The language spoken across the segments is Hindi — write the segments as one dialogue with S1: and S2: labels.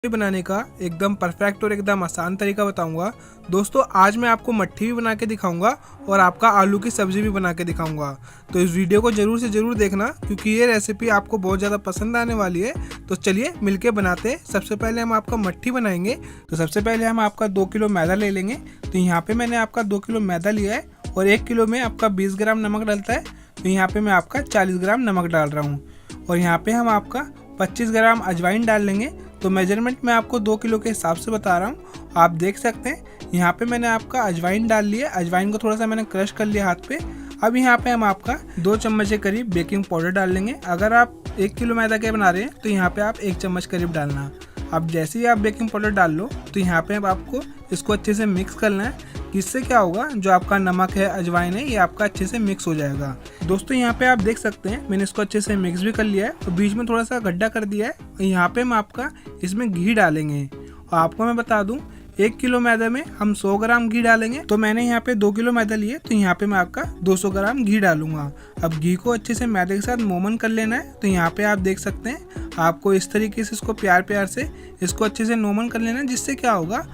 S1: बनाने का एकदम परफेक्ट और एकदम आसान तरीका बताऊंगा। दोस्तों आज मैं आपको मट्ठी भी बना के दिखाऊंगा और आपका आलू की सब्जी भी बना के दिखाऊंगा। तो इस वीडियो को जरूर से जरूर देखना क्योंकि ये रेसिपी आपको बहुत ज़्यादा पसंद आने वाली है। तो चलिए मिलके बनाते हैं। सबसे पहले हम आपका मट्ठी बनाएंगे। तो सबसे पहले हम आपका 2 किलो मैदा ले लेंगे। तो यहाँ पे मैंने आपका 2 किलो मैदा लिया है और 1 किलो में आपका 20 ग्राम नमक डलता है। तो यहाँ पे मैं आपका 40 ग्राम नमक डाल रहा हूँ और यहाँ पे हम आपका 25 ग्राम अजवाइन डाल लेंगे। तो मेजरमेंट मैं आपको 2 किलो के हिसाब से बता रहा हूँ, आप देख सकते हैं। यहाँ पे मैंने आपका अजवाइन डाल लिया। अजवाइन को थोड़ा सा मैंने क्रश कर लिया हाथ पे। अब यहाँ पे हम आपका 2 चम्मच के करीब बेकिंग पाउडर डाल लेंगे। अगर आप 1 किलो मैदा के बना रहे हैं तो यहाँ पे आप 1 चम्मच करीब डालना। अब जैसे ही आप बेकिंग पाउडर डाल लो तो यहाँ पे अब आपको इसको अच्छे से मिक्स करना है। इससे क्या होगा, जो आपका नमक है, अजवाइन है, ये आपका अच्छे से मिक्स हो जाएगा। दोस्तों यहाँ पे आप देख सकते हैं मैंने इसको अच्छे से मिक्स भी कर लिया है और बीच में थोड़ा सा गड्ढा कर दिया है। और यहाँ पे हम आपका इसमें घी डालेंगे। और आपको मैं बता दूं 1 किलो मैदे में हम 100 ग्राम घी डालेंगे। तो मैंने यहाँ पे 2 किलो मैदा लिए तो यहाँ पे मैं आपका 200 ग्राम घी डालूंगा। अब घी को अच्छे से मैदे के साथ मोमन कर लेना है। तो यहाँ पे आप देख सकते हैं आपको इस तरीके से इसको प्यार प्यार से इसको अच्छे से नोमन कर लेना है। जिससे क्या होगा,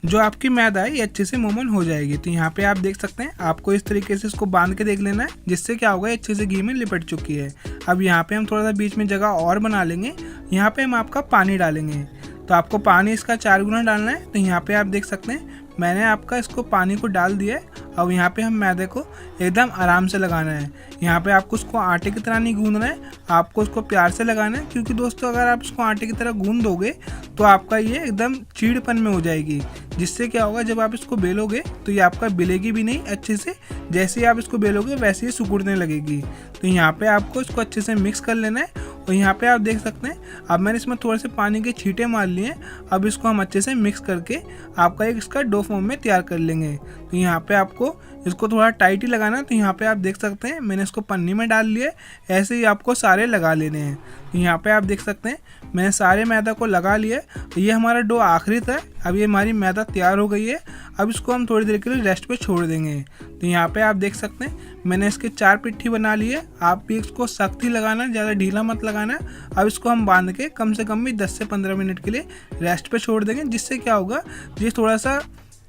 S1: जो आपकी मैदा है ये अच्छे से मोमन हो जाएगी। तो यहाँ पे आप देख सकते हैं आपको इस तरीके से इसको बांध के देख लेना है। जिससे क्या होगा, ये अच्छे से घी में लिपट चुकी है। अब यहाँ पे हम थोड़ा सा बीच में जगह और बना लेंगे। यहाँ पे हम आपका पानी डालेंगे। तो आपको पानी इसका 4 गुना डालना है। तो यहाँ पे आप देख सकते हैं मैंने आपका इसको पानी को डाल दिया है। अब यहाँ पे हम मैदे को एकदम आराम से लगाना है। यहाँ पे आपको उसको आटे की तरह नहीं गूंदना है, आपको उसको प्यार से लगाना है। क्योंकि दोस्तों अगर आप इसको आटे की तरह गूंद दोगे तो आपका ये एकदम चीड़पन में हो जाएगी। जिससे क्या होगा, जब आप इसको बेलोगे तो ये आपका बेलेगी भी नहीं अच्छे से। जैसे ही आप इसको बेलोगे वैसे ही सिकुड़ने लगेगी। तो यहाँ पे आपको इसको अच्छे से मिक्स कर लेना है। और यहाँ पे आप देख सकते हैं अब मैंने इसमें थोड़े से पानी के छींटे मार लिए हैं। अब इसको हम अच्छे से मिक्स करके आपका एक इसका डो फॉर्म में तैयार कर लेंगे। तो यहाँ पे आपको इसको थोड़ा टाइट ही लगाना है। तो यहाँ पे आप देख सकते हैं मैंने इसको पन्नी में डाल लिया है। ऐसे ही आपको सारे लगा लेने हैं। तो यहाँ पे आप देख सकते हैं मैंने सारे मैदा को लगा लिया है। ये हमारा डो आखिरी था। अब ये हमारी मैदा तैयार हो गई है। अब इसको हम थोड़ी देर के लिए रेस्ट पे छोड़ देंगे। तो यहाँ पे आप देख सकते हैं मैंने इसके 4 पिट्ठी बना ली है। आप भी इसको सख्त ही लगाना, ज़्यादा ढीला मत लगाना। अब इसको हम बांध के कम से कम भी 10 से 15 मिनट के लिए रेस्ट पे छोड़ देंगे। जिससे क्या होगा, ये थोड़ा सा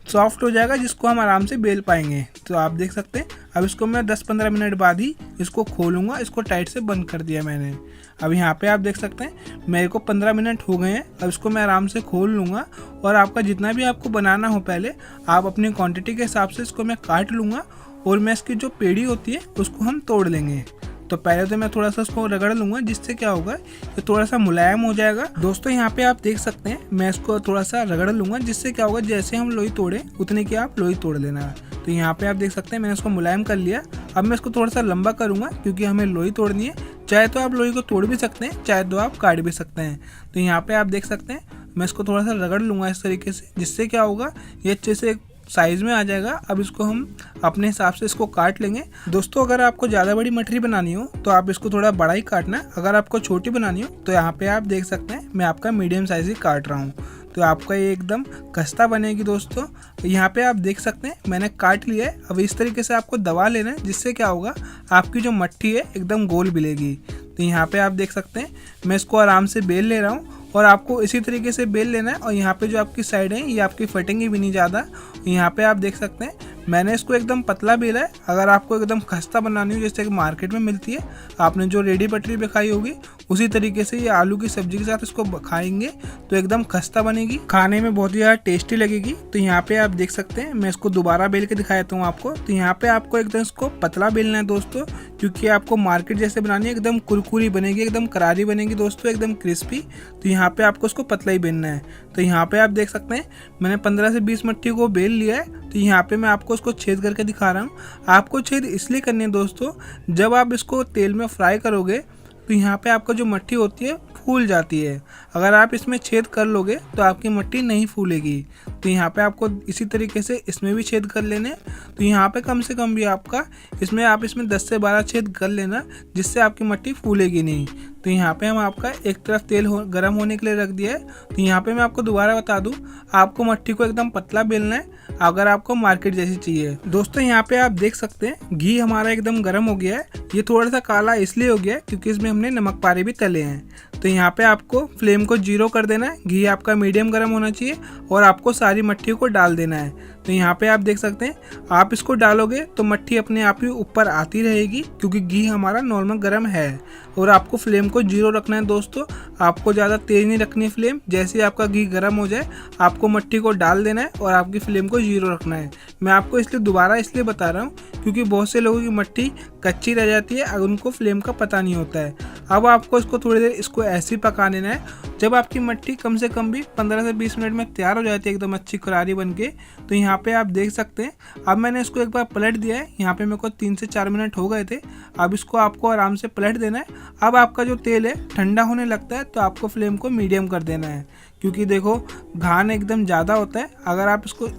S1: सॉफ्ट हो जाएगा, जिसको हम आराम से बेल पाएंगे। तो आप देख सकते हैं अब इसको मैं 10-15 मिनट बाद ही इसको खोलूँगा। इसको टाइट से बंद कर दिया मैंने। अब यहाँ पे आप देख सकते हैं मेरे को 15 मिनट हो गए हैं। अब इसको मैं आराम से खोल लूँगा और आपका जितना भी आपको बनाना हो पहले आप अपनी क्वांटिटी के हिसाब से इसको मैं काट लूँगा। और मैं इसकी जो पेड़ी होती है उसको हम तोड़ लेंगे। तो पहले तो मैं थोड़ा सा इसको रगड़ लूँगा। जिससे क्या होगा, ये थोड़ा सा मुलायम हो जाएगा। दोस्तों यहाँ पे आप देख सकते हैं मैं इसको थोड़ा सा रगड़ लूँगा। जिससे क्या होगा, जैसे हम लोई तोड़े उतने की आप लोई तोड़ लेना। तो यहाँ पे आप देख सकते हैं मैंने इसको मुलायम कर लिया। अब मैं इसको थोड़ा सा लंबा करूँगा क्योंकि हमें लोई तोड़नी है। चाहे तो आप लोई को तोड़ भी सकते हैं, चाहे तो आप काट भी सकते हैं। तो यहाँ पे आप देख सकते हैं मैं इसको थोड़ा सा रगड़ लूँगा इस तरीके से। जिससे क्या होगा, ये अच्छे से साइज़ में आ जाएगा। अब इसको हम अपने हिसाब से इसको काट लेंगे। दोस्तों अगर आपको ज़्यादा बड़ी मठरी बनानी हो तो आप इसको थोड़ा बड़ा ही काटना। अगर आपको छोटी बनानी हो तो यहाँ पे आप देख सकते हैं मैं आपका मीडियम साइज़ ही काट रहा हूँ। तो आपका ये एकदम खस्ता बनेगी। दोस्तों यहाँ पे आप देख सकते हैं मैंने काट लिया है। अब इस तरीके से आपको दबा लेना है। जिससे क्या होगा, आपकी जो मट्ठी है एकदम गोल मिलेगी। तो यहाँ पे आप देख सकते हैं मैं इसको आराम से बेल ले रहा हूँ और आपको इसी तरीके से बेल लेना है। और यहाँ पे जो आपकी साइड है ये आपकी फटेंगी भी नहीं ज़्यादा। यहाँ पे आप देख सकते हैं मैंने इसको एकदम पतला बेला है। अगर आपको एकदम खस्ता बनानी हो जैसे कि मार्केट में मिलती है, आपने जो रेडी पटरी पे खाई होगी, उसी तरीके से ये आलू की सब्जी के साथ इसको खाएंगे तो एकदम खस्ता बनेगी, खाने में बहुत ही ज़्यादा टेस्टी लगेगी। तो यहाँ पे आप देख सकते हैं मैं इसको दोबारा बेल के दिखा देता हूँ आपको। तो यहाँ पे आपको एकदम इसको पतला बेलना है दोस्तों, क्योंकि आपको मार्केट जैसे बनानी है एकदम कुरकुरी बनेगी, एकदम करारी बनेगी दोस्तों, एकदम क्रिस्पी। तो यहाँ पे आपको इसको पतला ही बेलना है। तो यहाँ पे आप देख सकते हैं मैंने 15 से 20 मट्ठी को बेल लिया है। तो यहाँ पे मैं आपको इसको छेद करके दिखा रहा हूँ। आपको छेद इसलिए करने हैं दोस्तों, जब आप इसको तेल में फ्राई करोगे तो यहाँ पे आपका जो मट्ठी होती है फूल जाती है। अगर आप इसमें छेद कर लोगे तो आपकी मट्ठी नहीं फूलेगी। तो यहाँ पे आपको इसी तरीके से इसमें भी छेद कर लेने। तो यहाँ पे कम से कम भी आपका इसमें 10 से 12 छेद कर लेना, जिससे आपकी मट्ठी फूलेगी नहीं। तो यहाँ पे हम आपका एक तरफ तेल गर्म होने के लिए रख दिया है। तो यहाँ पे मैं आपको दोबारा बता दूँ, आपको मट्ठी को एकदम पतला बेलना है अगर आपको मार्केट जैसी चाहिए। दोस्तों यहाँ पे आप देख सकते हैं घी हमारा एकदम गर्म हो गया है। ये थोड़ा सा काला इसलिए हो गया है क्योंकि इसमें हमने नमक पारे भी तले हैं। तो यहाँ पे आपको फ्लेम को 0 कर देना है, घी आपका मीडियम गर्म होना चाहिए और आपको सारी मट्ठियों को डाल देना है। तो यहाँ पे आप देख सकते हैं, आप इसको डालोगे तो मट्ठी अपने आप ही ऊपर आती रहेगी क्योंकि घी हमारा नॉर्मल गर्म है। और आपको फ्लेम को 0 रखना है दोस्तों, आपको ज़्यादा तेज़ नहीं रखनी है फ्लेम। जैसे ही आपका घी गर्म हो जाए आपको मट्ठी को डाल देना है और आपकी फ्लेम को 0 रखना है। मैं आपको इसलिए दोबारा इसलिए बता रहा हूँ क्योंकि बहुत से लोगों की मट्ठी कच्ची रह जाती है, अगर उनको फ्लेम का पता नहीं होता है। अब आपको इसको थोड़ी देर इसको ऐसे ही पका लेना है। जब आपकी मट्ठी कम से कम भी 15 से 20 मिनट में तैयार हो जाती है एकदम अच्छी करारी बन के, तो यहाँ पे आप देख सकते हैं अब मैंने इसको एक बार पलट दिया है। यहाँ पे मेरे को 3 से 4 मिनट हो गए थे। अब इसको आपको आराम से पलट देना है। अब आपका जो तेल है ठंडा होने लगता है तो आपको फ्लेम को मीडियम कर देना है क्योंकि देखो घान एकदम ज़्यादा होता है।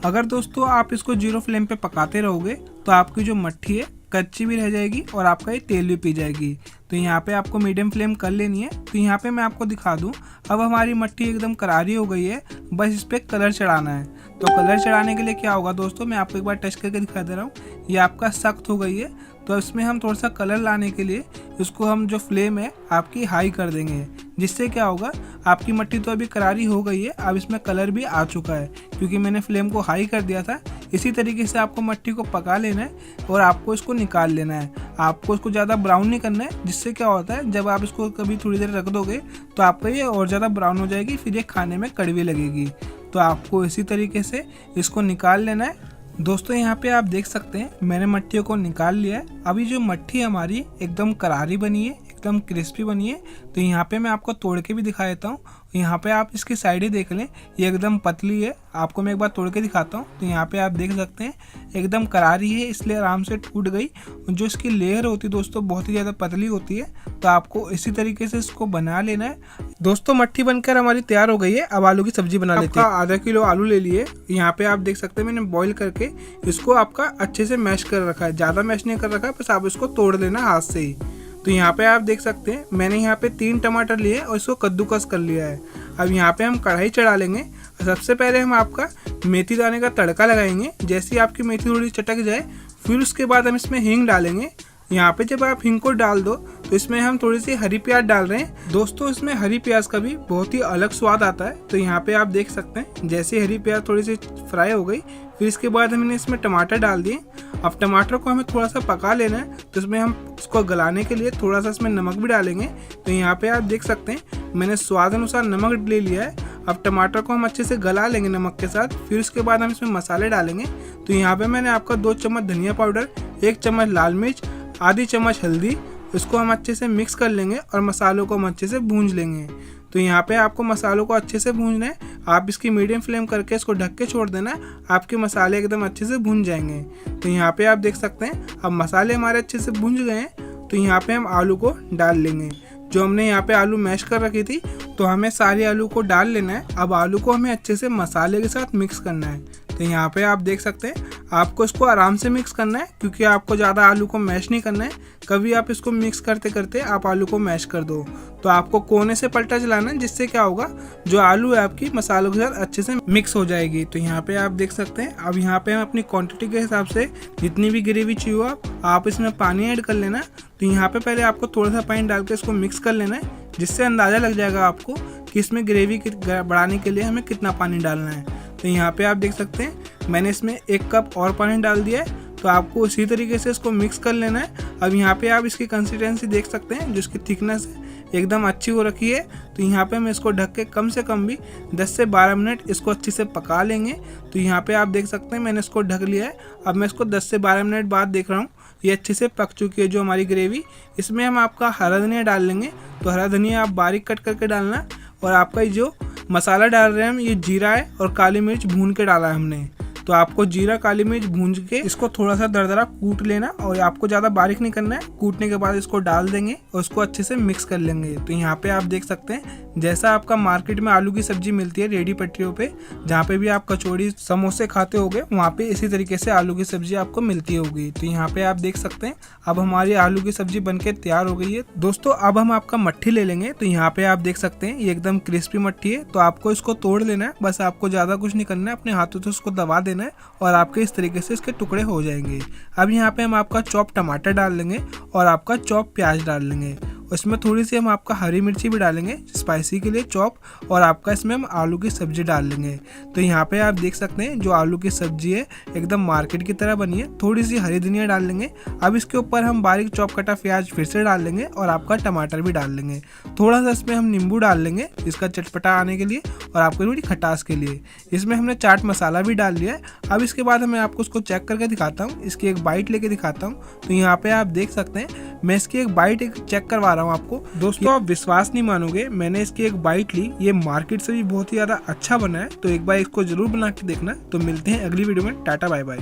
S1: अगर दोस्तों आप इसको 0 फ्लेम पे पकाते रहोगे तो आपकी जो मट्ठी है कच्ची भी रह जाएगी और आपका ये तेल भी पी जाएगी। तो यहाँ पे आपको मीडियम फ्लेम कर लेनी है। तो यहाँ पे मैं आपको दिखा दूँ, अब हमारी मट्ठी एकदम करारी हो गई है, बस इस पर कलर चढ़ाना है। तो कलर चढ़ाने के लिए क्या होगा दोस्तों, मैं आपको एक बार टच करके दिखा दे रहा हूँ। ये आपका सख्त हो गई है तो इसमें हम थोड़ा सा कलर लाने के लिए इसको हम जो फ्लेम है आपकी हाई कर देंगे, जिससे क्या होगा आपकी मट्ठी तो अभी करारी हो गई है, अब इसमें कलर भी आ चुका है क्योंकि मैंने फ्लेम को हाई कर दिया था। इसी तरीके से आपको मट्ठी को पका लेना है और आपको इसको निकाल लेना है। आपको इसको ज़्यादा ब्राउन नहीं करना है, जिससे क्या होता है जब आप इसको कभी थोड़ी देर रख दोगे तो आपका ये और ज़्यादा ब्राउन हो जाएगी, फिर ये खाने में कड़वी लगेगी। तो आपको इसी तरीके से इसको निकाल लेना है। दोस्तों यहाँ पे आप देख सकते हैं मैंने मट्ठियों को निकाल लिया है। अभी जो मट्ठी हमारी एकदम करारी बनी है, एकदम क्रिस्पी बनी है। तो यहाँ पे मैं आपको तोड़ के भी दिखा देता हूँ। यहाँ पे आप इसकी साइडें देख लें, ये एकदम पतली है। आपको मैं एक बार तोड़ के दिखाता हूँ। तो यहाँ पे आप देख सकते हैं एकदम करारी है, इसलिए आराम से टूट गई। जो इसकी लेयर होती है दोस्तों बहुत ही ज़्यादा पतली होती है। तो आपको इसी तरीके से इसको बना लेना है। दोस्तों मट्ठी बनकर हमारी तैयार हो गई है। अब आलू की सब्जी बना लेते हैं। आधा किलो आलू ले लिए। यहाँ पे आप देख सकते हैं मैंने बॉईल करके इसको आपका अच्छे से मैश कर रखा है, ज़्यादा मैश नहीं कर रखा है, बस आप इसको तोड़ लेना हाथ से ही। तो यहाँ पे आप देख सकते हैं मैंने यहाँ पे 3 टमाटर लिए और इसको कद्दूकस कर लिया है। अब यहाँ पे हम कढ़ाई चढ़ा लेंगे। सबसे पहले हम आपका मेथी दाने का तड़का लगाएंगे। जैसे ही आपकी मेथी थोड़ी चटक जाए फिर उसके बाद हम इसमें हींग डालेंगे। यहाँ पे जब आप हींग को डाल दो तो इसमें हम थोड़ी सी हरी प्याज डाल रहे हैं। दोस्तों इसमें हरी प्याज का भी बहुत ही अलग स्वाद आता है। तो यहाँ पे आप देख सकते हैं जैसे हरी प्याज थोड़ी सी फ्राई हो गई फिर इसके बाद हमने इसमें टमाटर डाल दिए। अब टमाटर को हमें थोड़ा सा पका लेना है, तो इसमें हम उसको गलाने के लिए थोड़ा सा इसमें नमक भी डालेंगे। तो यहाँ पे आप देख सकते हैं मैंने स्वाद अनुसार नमक ले लिया है। अब टमाटर को हम अच्छे से गला लेंगे नमक के साथ, फिर उसके बाद हम इसमें मसाले डालेंगे। तो यहाँ पे मैंने आपका 2 चम्मच धनिया पाउडर, 1 चम्मच लाल मिर्च, आधी चम्मच हल्दी, इसको हम अच्छे से मिक्स कर लेंगे और मसालों को हम अच्छे से भूंज लेंगे। तो यहाँ पे आपको मसालों को अच्छे से भूंजना है। आप इसकी मीडियम फ्लेम करके इसको ढक के छोड़ देना है, आपके मसाले एकदम अच्छे से भूंज जाएंगे। तो यहाँ पे आप देख सकते हैं अब मसाले हमारे अच्छे से भूंज गए हैं। तो यहाँ पे हम आलू को डाल लेंगे। जो हमने यहाँ पे आलू मैश कर रखी थी तो हमें सारे आलू को डाल लेना है। अब आलू को हमें अच्छे से मसाले के साथ मिक्स करना है। तो यहाँ पे आप देख सकते हैं आपको इसको आराम से मिक्स करना है क्योंकि आपको ज़्यादा आलू को मैश नहीं करना है। कभी आप इसको मिक्स करते करते आप आलू को मैश कर दो तो आपको कोने से पलटा चलाना है, जिससे क्या होगा जो आलू है आपकी मसालों के साथ अच्छे से मिक्स हो जाएगी। तो यहाँ पे आप देख सकते हैं अब यहाँ पे हम अपनी क्वांटिटी के हिसाब से जितनी भी ग्रेवी चाहिए आप इसमें पानी ऐड कर लेना। तो यहाँ पे पहले आपको थोड़ा सा पानी डाल के इसको मिक्स कर लेना है, जिससे अंदाज़ा लग जाएगा आपको कि इसमें ग्रेवी बढ़ाने के लिए हमें कितना पानी डालना है। तो यहाँ पे आप देख सकते हैं मैंने इसमें 1 कप और पानी डाल दिया है। तो आपको इसी तरीके से इसको मिक्स कर लेना है। अब यहाँ पे आप इसकी कंसिस्टेंसी देख सकते हैं, जो इसकी थिकनेस है एकदम अच्छी हो रखी है। तो यहाँ पे हम इसको ढक के कम से कम भी 10 से 12 मिनट इसको अच्छे से पका लेंगे। तो यहाँ पे आप देख सकते हैं मैंने इसको ढक लिया है। अब मैं इसको 10 से 12 मिनट बाद देख रहा हूँ ये अच्छे से पक चुकी है जो हमारी ग्रेवी। इसमें हम आपका हरा धनिया डाल लेंगे। तो हरा धनिया आप बारीक कट करके डालना। और आपका जो मसाला डाल रहे हैं हम ये जीरा है और काली मिर्च भून के डाला है हमने। तो आपको जीरा काली मिर्च भून के इसको थोड़ा सा दरदरा कूट लेना और आपको ज़्यादा बारीक नहीं करना है। कूटने के बाद इसको डाल देंगे और उसको अच्छे से मिक्स कर लेंगे। तो यहाँ पे आप देख सकते हैं जैसा आपका मार्केट में आलू की सब्जी मिलती है रेडी पटरियों पे, जहाँ पे भी आप कचौड़ी समोसे खाते होगे वहाँ पे इसी तरीके से आलू की सब्जी आपको मिलती होगी। तो यहाँ पे आप देख सकते हैं अब हमारी आलू की सब्जी बनके तैयार हो गई है। दोस्तों अब हम आपका मट्ठी ले लेंगे। तो यहाँ पे आप देख सकते हैं ये एकदम क्रिस्पी मट्ठी है। तो आपको इसको तोड़ लेना है, बस आपको ज़्यादा कुछ नहीं करना है, अपने हाथों से उसको दबा देना है और आपके इस तरीके से इसके टुकड़े हो जाएंगे। अब यहाँ पे हम आपका चॉप टमाटर डाल लेंगे और आपका चॉप प्याज डाल लेंगे उसमें थोड़ी सी हम आपका हरी मिर्ची भी डालेंगे स्पाइसी के लिए चॉप, और आपका इसमें हम आलू की सब्जी डाल लेंगे। तो यहाँ पे आप देख सकते हैं जो आलू की सब्जी है एकदम मार्केट की तरह बनी है। थोड़ी सी हरी धनिया डाल लेंगे। अब इसके ऊपर हम बारीक चॉप कटा प्याज फिर से डाल लेंगे और आपका टमाटर भी डाल लेंगे। थोड़ा सा इसमें हम नींबू डाल लेंगे इसका चटपटा आने के लिए और आपको थोड़ी खटास के लिए। इसमें हमने चाट मसाला भी डाल लिया है। अब इसके बाद मैं आपको उसको चेक करके दिखाता हूँ, इसकी एक बाइट लेके दिखाता हूँ। तो यहाँ पे आप देख सकते हैं मैं इसकी एक बाइट चेक करवा रहा हूँ आपको। दोस्तों आप विश्वास नहीं मानोगे, मैंने इसकी एक बाइट ली, ये मार्केट से भी बहुत ही ज़्यादा अच्छा बना है। तो एक बार इसको जरूर बना के देखना। तो मिलते हैं अगली वीडियो में, टाटा बाय बाय।